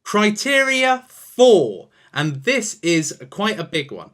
Criteria 4, and this is quite a big one.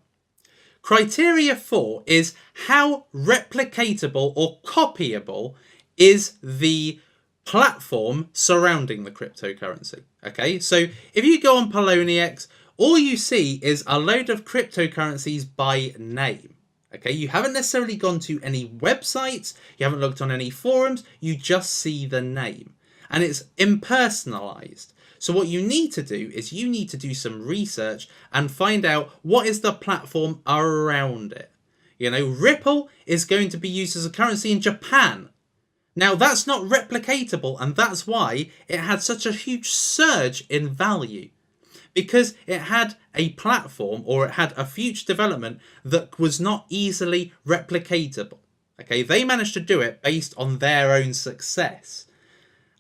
Criteria 4 is how replicatable or copyable is the platform surrounding the cryptocurrency. Okay, so if you go on Poloniex, all you see is a load of cryptocurrencies by name. Okay, you haven't necessarily gone to any websites, you haven't looked on any forums, you just see the name. And it's impersonalized. So what you need to do is you need to do some research and find out what is the platform around it. You know, Ripple is going to be used as a currency in Japan. Now that's not replicatable, and that's why it had such a huge surge in value. Because it had a platform, or it had a future development that was not easily replicatable. Okay, they managed to do it based on their own success.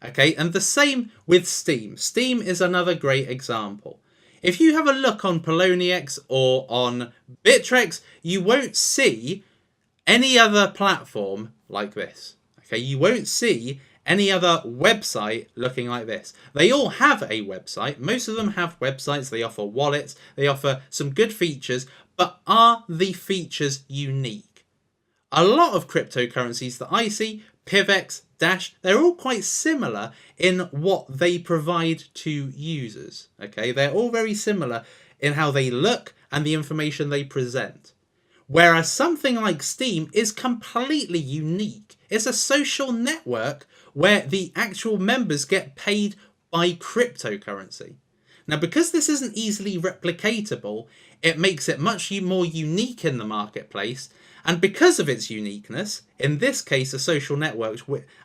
Okay, and the same with Steem. Steem is another great example. If you have a look on Poloniex or on Bittrex, you won't see any other platform like this. Okay, you won't see any other website looking like this. They all have a website. Most of them have websites. They offer wallets. They offer some good features, but are the features unique? A lot of cryptocurrencies that I see, PivX, Dash, they're all quite similar in what they provide to users. Okay, they're all very similar in how they look and the information they present. Whereas something like Steem is completely unique. It's a social network where the actual members get paid by cryptocurrency. Now, because this isn't easily replicatable, it makes it much more unique in the marketplace. And because of its uniqueness, in this case, a social network,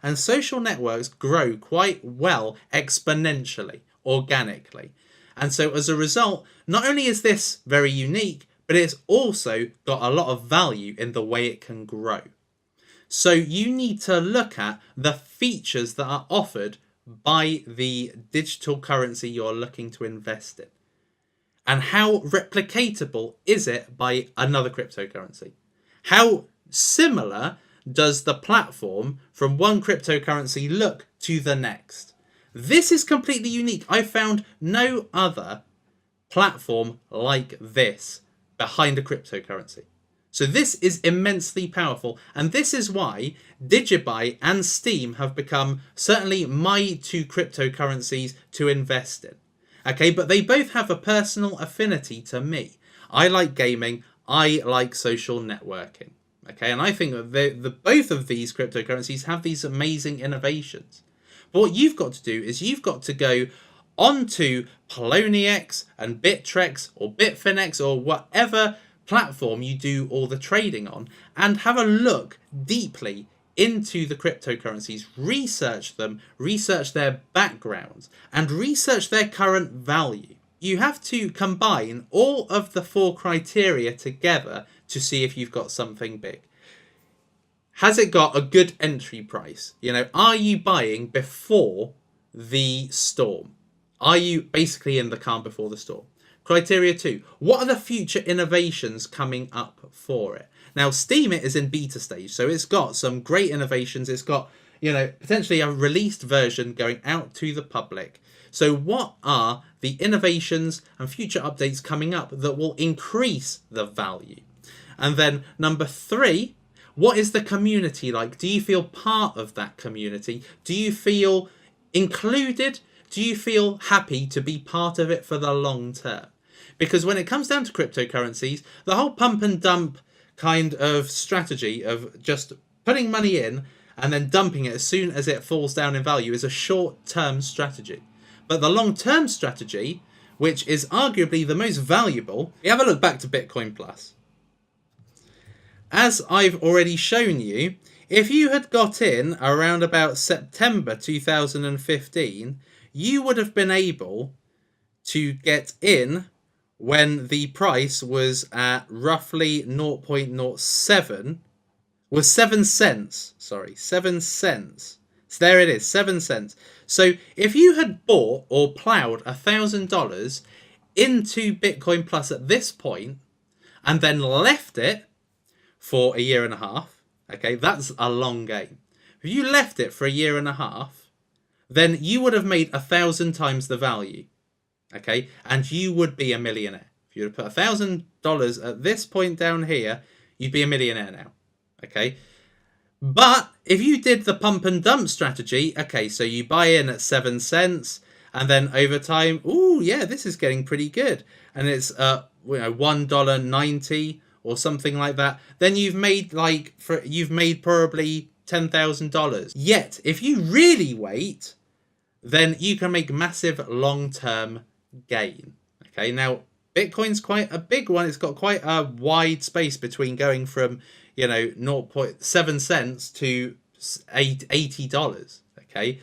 and social networks grow quite well exponentially, organically. And so as a result, not only is this very unique, but it's also got a lot of value in the way it can grow. So you need to look at the features that are offered by the digital currency you're looking to invest in. And how replicatable is it by another cryptocurrency? How similar does the platform from one cryptocurrency look to the next? This is completely unique. I found no other platform like this behind a cryptocurrency. So this is immensely powerful, and this is why Digibuy and Steem have become certainly my two cryptocurrencies to invest in. Okay, but they both have a personal affinity to me. I like gaming, I like social networking. Okay, and I think that both of these cryptocurrencies have these amazing innovations. But what you've got to do is you've got to go onto Poloniex and Bittrex or Bitfinex or whatever platform you do all the trading on, and have a look deeply into the cryptocurrencies, research them, research their backgrounds, and research their current value. You have to combine all of the 4 criteria together to see if you've got something big. Has it got a good entry price? You know, are you buying before the storm? Are you basically in the calm before the storm? Criteria 2, what are the future innovations coming up for it? Now, Steemit is in beta stage, so it's got some great innovations. It's got, you know, potentially a released version going out to the public. So what are the innovations and future updates coming up that will increase the value? And then number 3, what is the community like? Do you feel part of that community? Do you feel included? Do you feel happy to be part of it for the long term? Because when it comes down to cryptocurrencies, the whole pump and dump kind of strategy of just putting money in and then dumping it as soon as it falls down in value is a short-term strategy. But the long-term strategy, which is arguably the most valuable, we have a look back to Bitcoin Plus. As I've already shown you, if you had got in around about September 2015, you would have been able to get in when the price was at roughly 0.07, was 7 cents. Sorry, 7 cents. So there it is, 7 cents. So if you had bought or plowed $1,000 into Bitcoin Plus at this point and then left it for a year and a half, okay, that's a long game. If you left it for a year and a half, then you would have made 1,000 times the value. Okay, and you would be a millionaire. If you were to put $1,000 at this point down here, you'd be a millionaire now. Okay, but if you did the pump and dump strategy, okay, so you buy in at 7 cents, and then over time, ooh, yeah, this is getting pretty good, and it's $1.90 or something like that. Then you've made probably $10,000. Yet, if you really wait, then you can make massive long-term gain. Okay, now Bitcoin's quite a big one. It's got quite a wide space between going from 0.7 cents to $80. Okay,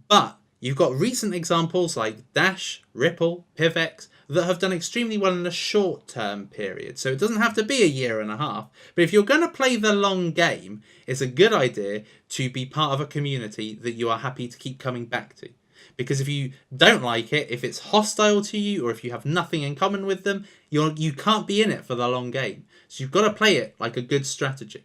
but you've got recent examples like Dash, Ripple, PivX that have done extremely well in a short-term period. So it doesn't have to be a year and a half. But if you're going to play the long game, it's a good idea to be part of a community that you are happy to keep coming back to. Because if you don't like it, if it's hostile to you, or if you have nothing in common with them, you can't be in it for the long game. So you've got to play it like a good strategy.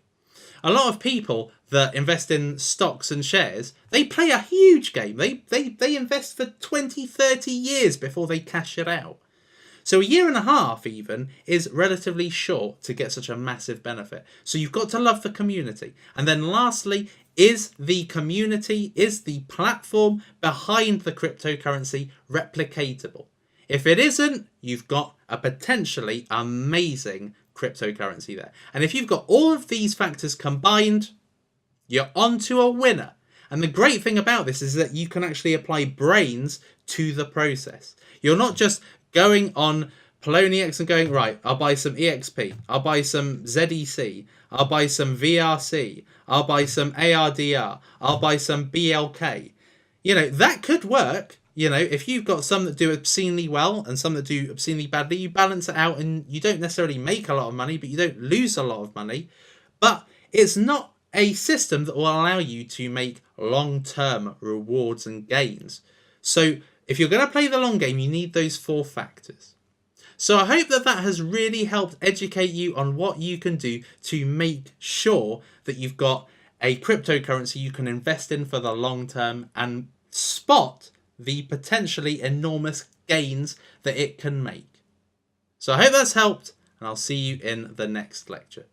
A lot of people that invest in stocks and shares, they play a huge game. They invest for 20, 30 years before they cash it out. So a year and a half even is relatively short to get such a massive benefit. So you've got to love the community. And then lastly, is the community, is the platform behind the cryptocurrency replicatable? If it isn't, you've got a potentially amazing cryptocurrency there. And if you've got all of these factors combined, you're onto a winner. And the great thing about this is that you can actually apply brains to the process. You're not just going on Poloniex and going, right, I'll buy some EXP, I'll buy some ZEC, I'll buy some VRC, I'll buy some ARDR, I'll buy some BLK. That could work. If you've got some that do obscenely well and some that do obscenely badly, you balance it out and you don't necessarily make a lot of money, but you don't lose a lot of money. But it's not a system that will allow you to make long-term rewards and gains. So if you're going to play the long game, you need those 4 factors. So I hope that has really helped educate you on what you can do to make sure that you've got a cryptocurrency you can invest in for the long term and spot the potentially enormous gains that it can make. So I hope that's helped, and I'll see you in the next lecture.